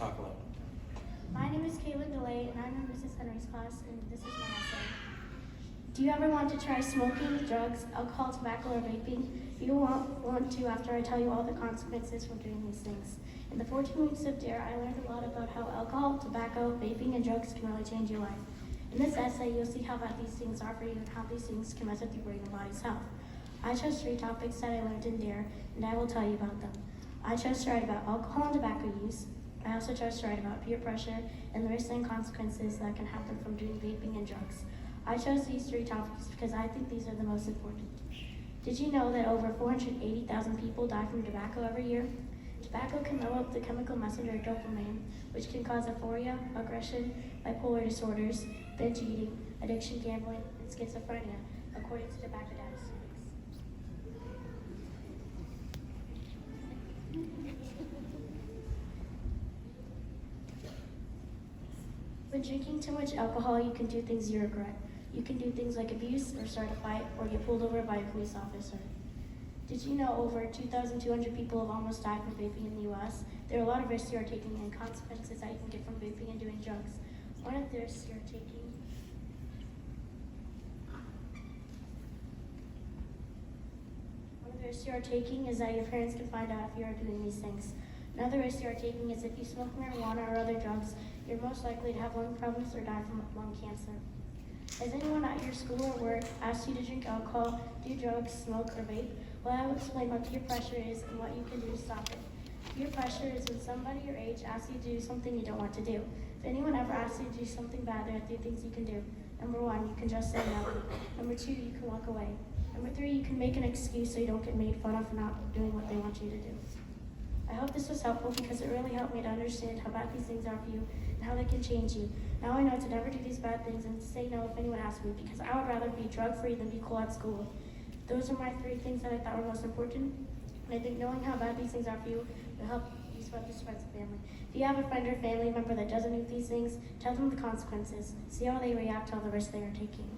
talk loud. My name is Caitlin DeLay, and I'm in Mrs. Henry's class, and this is my essay. Do you ever want to try smoking, drugs, alcohol, tobacco, or vaping? You won't want to after I tell you all the consequences from doing these things. In the 14 weeks of DARE, I learned a lot about how alcohol, tobacco, vaping, and drugs can really change your life. In this essay, you'll see how bad these things are for you and how these things can mess with your brain and body's health. I chose 3 topics that I learned in DARE, and I will tell you about them. I chose to write about alcohol and tobacco use. I also chose to write about peer pressure and the risks and consequences that can happen from doing vaping and drugs. I chose these 3 topics because I think these are the most important. Did you know that over 480,000 people die from tobacco every year? Tobacco can lower up the chemical messenger dopamine, which can cause euphoria, aggression, bipolar disorders, binge eating, addiction, gambling, and schizophrenia, according to tobacco statistics. When drinking too much alcohol, you can do things you regret. You can do things like abuse or start a fight or get pulled over by a police officer. Did you know over 2,200 people have almost died from vaping in the U.S.? There are a lot of risks you are taking and consequences that you can get from vaping and doing drugs. One of the risks you are taking is that your parents can find out if you are doing these things. Another risk you are taking is if you smoke marijuana or other drugs, you're most likely to have lung problems or die from lung cancer. Has anyone at your school or work asked you to drink alcohol, do drugs, smoke, or vape? Well, I will explain what peer pressure is and what you can do to stop it. Peer pressure is when somebody your age asks you to do something you don't want to do. If anyone ever asks you to do something bad, there are 3 things you can do. Number 1, you can just say no. Number 2, you can walk away. Number 3, you can make an excuse so you don't get made fun of for not doing what they want you to do. I hope this was helpful because it really helped me to understand how bad these things are for you and how they can change you. Now I know to never do these bad things and to say no if anyone asks me because I would rather be drug-free than be cool at school. Those are my 3 things that I thought were most important. And I think knowing how bad these things are for you will help you spread this to friends and family. If you have a friend or family member that doesn't do these things, tell them the consequences. See how they react to all the risks they are taking.